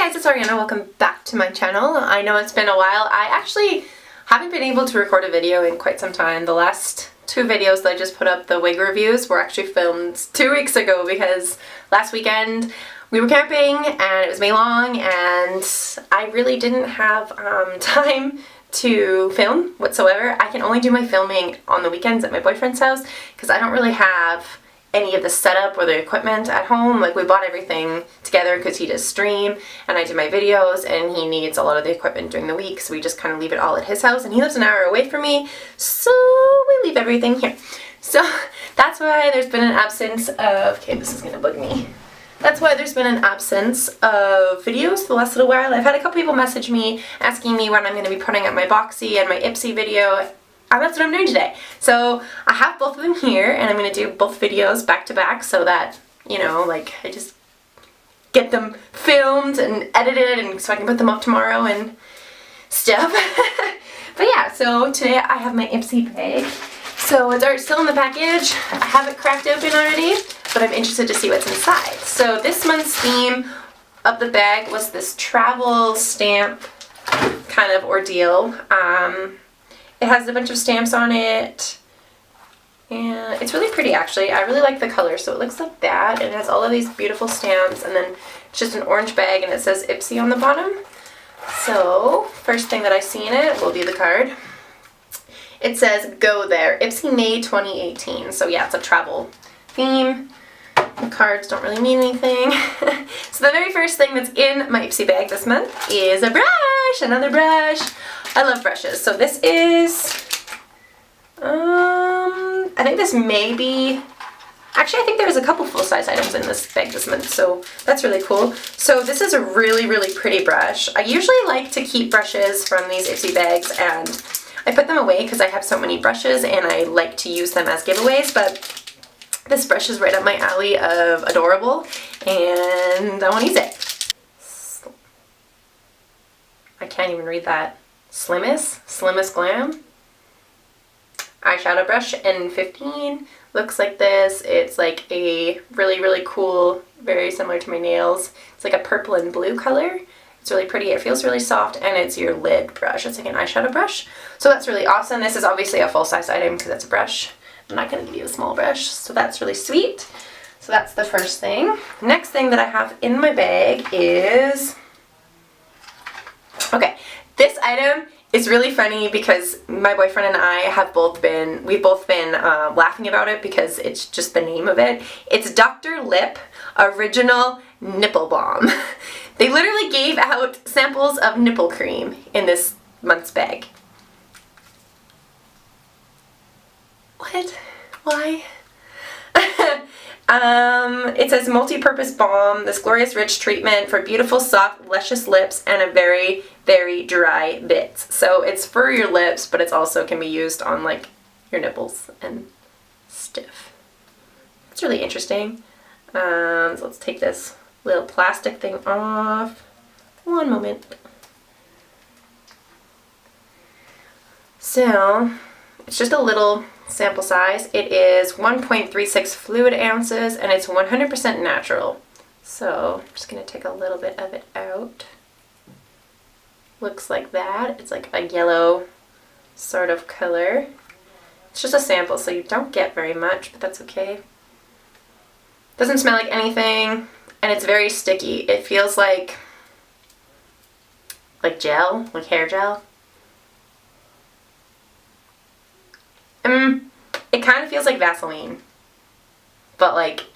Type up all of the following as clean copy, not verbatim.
Hey guys, it's Ariana. Welcome back to my channel. I know it's been a while. I actually haven't been able to record a video in quite some time. The last two videos that I just put up, the wig reviews, were actually filmed 2 weeks ago because last weekend we were camping and it was May long and I really didn't have time to film whatsoever. I can only do my filming on the weekends at my boyfriend's house because I don't really have any of the setup or the equipment at home. Like, we bought everything together because he does stream and I do my videos and he needs a lot of the equipment during the week, so we just kind of leave it all at his house, and he lives an hour away from me, so we leave everything here. So that's why there's been an absence of, okay, this is gonna bug me. That's why there's been an absence of videos for the last little while. I've had a couple people message me asking me when I'm going to be putting up my Boxy and my Ipsy video, and that's what I'm doing today. So I have both of them here and I'm going to do both videos back to back so that, you know, like, I just get them filmed and edited and so I can put them up tomorrow and stuff. But yeah, so today I have my Ipsy bag. So it's still in the package. I have it cracked open already, but I'm interested to see what's inside. So this month's theme of the bag was this travel stamp kind of ordeal. It has a bunch of stamps on it, and it's really pretty actually. I really like the color, so it looks like that, and it has all of these beautiful stamps, and then it's just an orange bag and it says Ipsy on the bottom. So first thing that I see in it will be the card. It says go there, Ipsy May 2018. So yeah, it's a travel theme. The cards don't really mean anything. So the very first thing that's in my Ipsy bag this month is a brush, another brush. I love brushes. So this is, I think this may be, actually I think there's a couple full-size items in this bag this month, so that's really cool. So this is a really, really pretty brush. I usually like to keep brushes from these Ipsy bags and I put them away because I have so many brushes and I like to use them as giveaways, but this brush is right up my alley of adorable and I want to use it. I can't even read that. SLMISSGLAM eyeshadow brush, N15. Looks like this. It's like a really, really cool, very similar to my nails. It's like a purple and blue color. It's really pretty. It feels really soft, and it's your lid brush. It's like an eyeshadow brush. So that's really awesome. This is obviously a full-size item because it's a brush. I'm not going to give you a small brush, so that's really sweet. So that's the first thing. The next thing that I have in my bag is, okay, this item is really funny because my boyfriend and I have we've both been laughing about it because it's just the name of it. It's DR.LIPP Original Nipple Balm. They literally gave out samples of nipple cream in this month's bag. What? Why? It says multi-purpose balm, this glorious rich treatment for beautiful, soft, luscious lips and a very, very dry bits. So it's for your lips, but it's also can be used on like your nipples and stuff. It's really interesting. So let's take this little plastic thing off. One moment. So it's just a little sample size. It is 1.36 fluid ounces and it's 100% natural. So I'm just going to take a little bit of it out. Looks like that. It's like a yellow sort of color. It's just a sample, so you don't get very much, but that's okay. Doesn't smell like anything, and it's very sticky. It feels like gel, like hair gel. It kind of feels like Vaseline, but like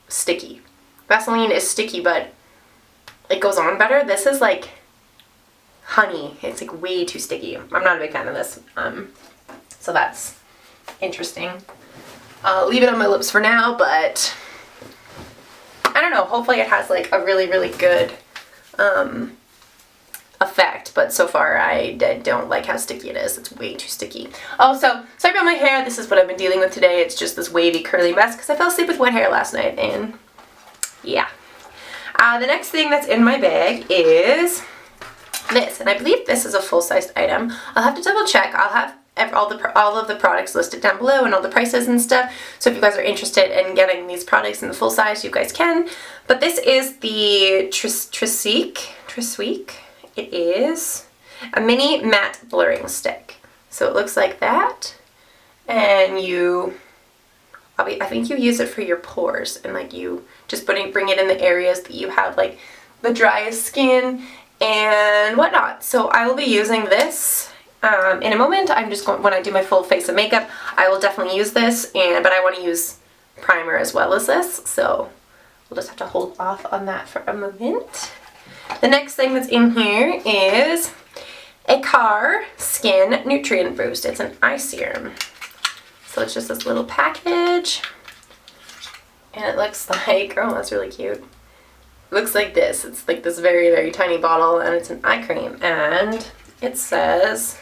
sticky. Vaseline is sticky, but it goes on better. This is like honey. It's like way too sticky. I'm not a big fan of this. So that's interesting. I'll leave it on my lips for now, but I don't know. Hopefully it has like a really, really good effect, but so far I don't like how sticky it is. It's way too sticky. Also, sorry about my hair. This is what I've been dealing with today. It's just this wavy curly mess because I fell asleep with wet hair last night, and yeah. The next thing that's in my bag is this, and I believe this is a full-sized item. I'll have to double check. I'll have all of the products listed down below and all the prices and stuff. So if you guys are interested in getting these products in the full size, you guys can. But this is the TRÈSTIQUE. It is a mini matte blurring stick. So it looks like that, and I think you use it for your pores, and like you just bring it in the areas that you have like the driest skin and whatnot. So I will be using this in a moment. I'm just going, when I do my full face of makeup, I will definitely use this, but I want to use primer as well as this, so we'll just have to hold off on that for a moment. The next thing that's in here is AKAR Skin Nutrient Boost. It's an eye serum. So it's just this little package, and it looks like, oh, that's really cute. It looks like this. It's like this very, very tiny bottle, and it's an eye cream, and it says,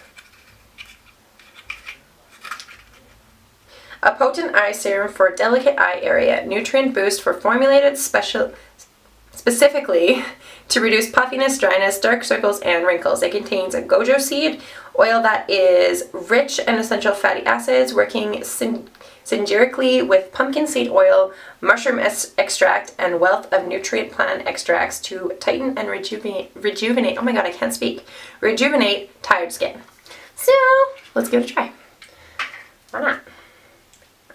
a potent eye serum for a delicate eye area, nutrient boost for formulated specifically to reduce puffiness, dryness, dark circles, and wrinkles. It contains a gojo seed oil that is rich in essential fatty acids, working synergistically with pumpkin seed oil, mushroom extract, and wealth of nutrient plant extracts to tighten and rejuvenate. Oh my god, I can't speak. Rejuvenate tired skin. So let's give it a try. Why not?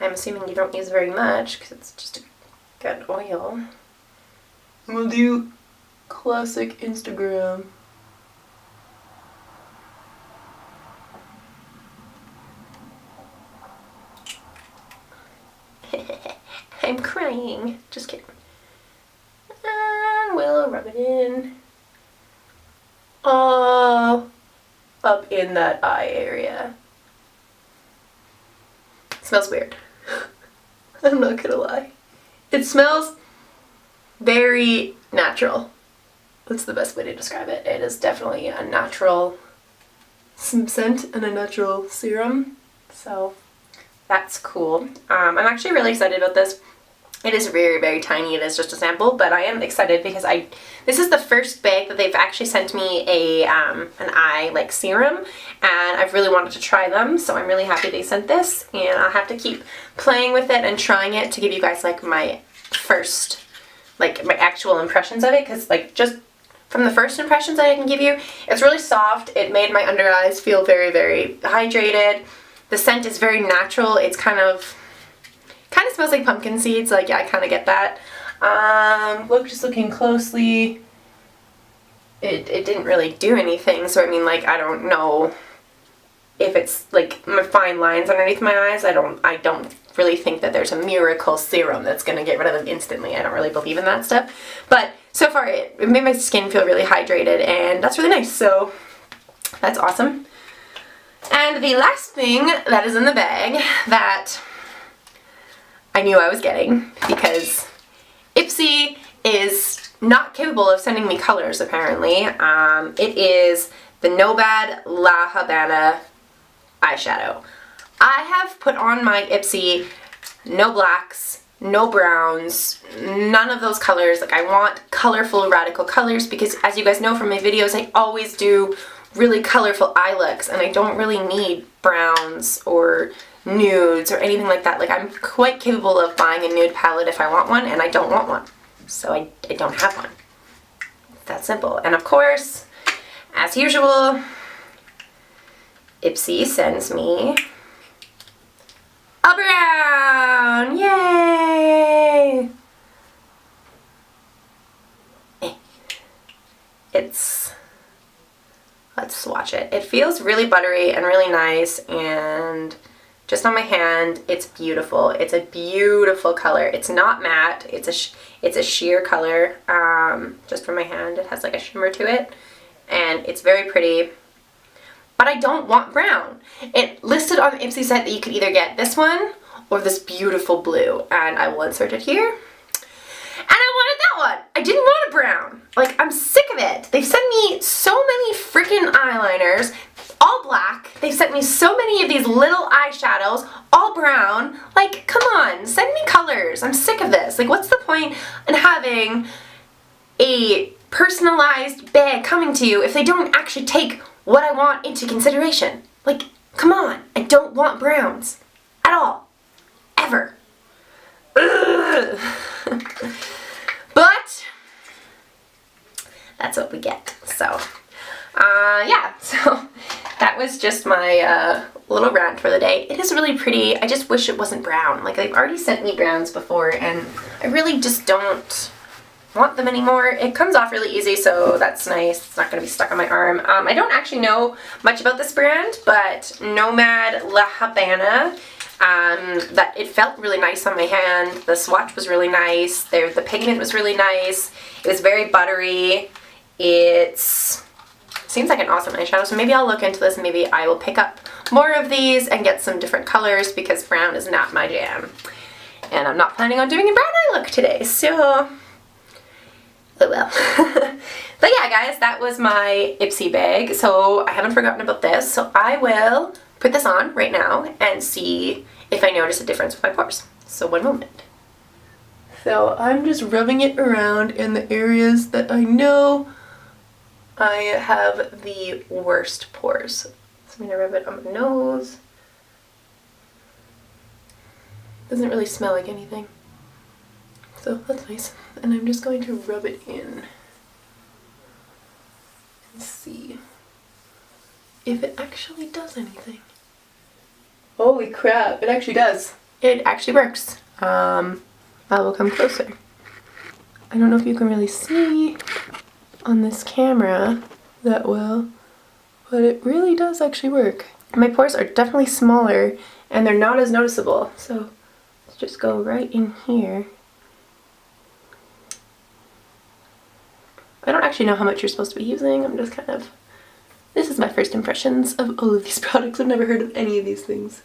I'm assuming you don't use very much because it's just a good oil. We'll do classic Instagram. I'm crying. Just kidding. And we'll rub it in all up in that eye area. It smells weird. I'm not gonna lie. It smells very natural. That's the best way to describe it. It is definitely a natural scent and a natural serum. So that's cool. I'm actually really excited about this. It is very, very tiny. It is just a sample, but I am excited because this is the first bag that they've actually sent me an eye like serum, and I've really wanted to try them, so I'm really happy they sent this, and I'll have to keep playing with it and trying it to give you guys like my first, like my actual impressions of it, because like just from the first impressions that I can give you, it's really soft. It made my under eyes feel very, very hydrated. The scent is very natural. It's kind of smells like pumpkin seeds. Like, yeah, I kind of get that. Just looking closely, it didn't really do anything. So I mean, like, I don't know if it's like my fine lines underneath my eyes. I don't really think that there's a miracle serum that's gonna get rid of them instantly. I don't really believe in that stuff. But so far, it made my skin feel really hydrated, and that's really nice. So that's awesome. And the last thing that is in the bag that I knew I was getting, because Ipsy is not capable of sending me colors apparently. It is the NOMAD La Havana eyeshadow. I have put on my Ipsy no blacks, no browns, none of those colors. Like, I want colorful, radical colors because, as you guys know from my videos, I always do really colorful eye looks, and I don't really need browns or nudes or anything like that. Like, I'm quite capable of buying a nude palette if I want one, and I don't want one, so I don't have one. It's that simple. And of course, as usual, Ipsy sends me a brown! Yay! Let's swatch it. It feels really buttery and really nice, and just on my hand, it's beautiful. It's a beautiful color. It's not matte. It's a sheer color. Just from my hand, it has like a shimmer to it, and it's very pretty. But I don't want brown. It listed on the Ipsy site that you could either get this one or this beautiful blue, and I will insert it here. And I wanted that one. I didn't want a brown. Like, I'm sick of it. They've sent me so many freaking eyeliners, all black. They've sent me so many of these little eyeshadows, all brown. Like, come on, send me colors. I'm sick of this. Like, what's the point in having a personalized bag coming to you if they don't actually take what I want into consideration? Like, Come on, I don't want browns at all, ever. Ugh. But that's what we get. So yeah, so that was just my little rant for the day. It is really pretty. I just wish it wasn't brown. Like, they've already sent me browns before, and I really just don't want them anymore. It comes off really easy, so that's nice. It's not going to be stuck on my arm. I don't actually know much about this brand, but NOMAD La Havana, that it felt really nice on my hand. The swatch was really nice. The pigment was really nice. It was very buttery. It seems like an awesome eyeshadow, so maybe I'll look into this and maybe I will pick up more of these and get some different colors, because brown is not my jam. And I'm not planning on doing a brown eye look today, so oh well. But yeah, guys, that was my Ipsy bag. So I haven't forgotten about this, so I will put this on right now and see if I notice a difference with my pores. So one moment. So I'm just rubbing it around in the areas that I know I have the worst pores. So I'm gonna rub it on my nose. Doesn't really smell like anything, so that's nice. And I'm just going to rub it in and see if it actually does anything. Holy crap, it actually does. It actually works. I will come closer. I don't know if you can really see on this camera that well, but it really does actually work. My pores are definitely smaller and they're not as noticeable, so let's just go right in here. I don't actually know how much you're supposed to be using. I'm just kind of, this is my first impressions of all of these products. I've never heard of any of these things.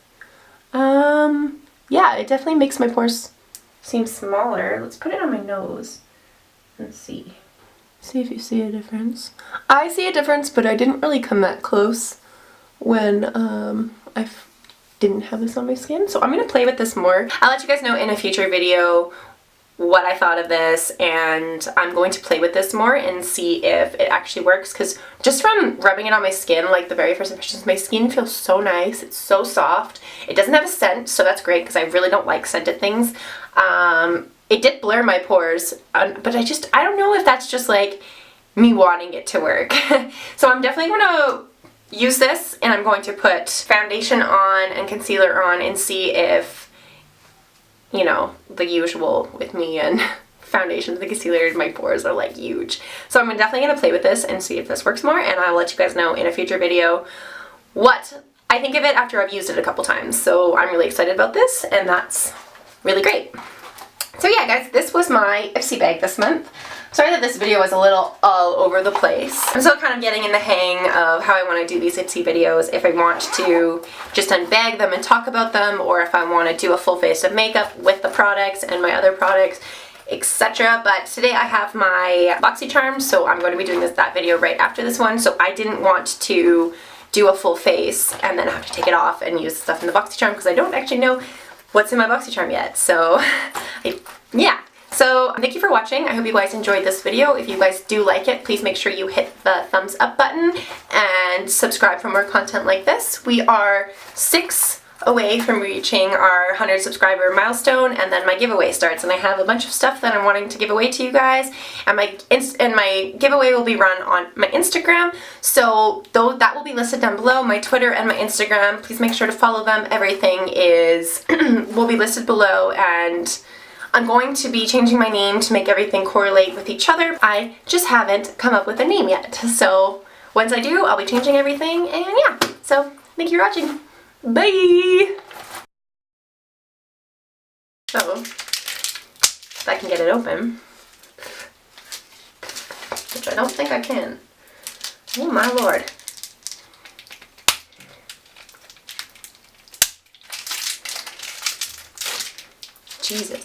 Yeah, it definitely makes my pores seem smaller. Let's put it on my nose and see. See if you see a difference. I see a difference, but I didn't really come that close when I didn't have this on my skin. So I'm going to play with this more. I'll let you guys know in a future video what I thought of this, and I'm going to play with this more and see if it actually works, because just from rubbing it on my skin, like the very first impressions, my skin feels so nice. It's so soft. It doesn't have a scent, so that's great because I really don't like scented things. It did blur my pores, but I don't know if that's just like me wanting it to work. So I'm definitely going to use this, and I'm going to put foundation on and concealer on and see if, you know, the usual with me and foundation, the concealer, my pores are like huge. So I'm definitely going to play with this and see if this works more, and I'll let you guys know in a future video what I think of it after I've used it a couple times. So I'm really excited about this, and that's really great. So yeah, guys, this was my Ipsy bag this month. Sorry that this video was a little all over the place. I'm still kind of getting in the hang of how I want to do these Ipsy videos, if I want to just unbag them and talk about them, or if I want to do a full face of makeup with the products and my other products, etc. But today I have my BoxyCharm, so I'm going to be doing that video right after this one. So I didn't want to do a full face and then have to take it off and use stuff in the BoxyCharm, because I don't actually know what's in my BoxyCharm yet. So yeah. So thank you for watching. I hope you guys enjoyed this video. If you guys do like it, please make sure you hit the thumbs up button and subscribe for more content like this. We are 6 away from reaching our 100 subscriber milestone, and then my giveaway starts, and I have a bunch of stuff that I'm wanting to give away to you guys, and my giveaway will be run on my Instagram, so that will be listed down below, my Twitter and my Instagram. Please make sure to follow them. Everything is will be listed below, and I'm going to be changing my name to make everything correlate with each other. I just haven't come up with a name yet, so once I do, I'll be changing everything, and yeah, so thank you for watching. Bye! So, if I can get it open, which I don't think I can. Oh my lord. Jesus.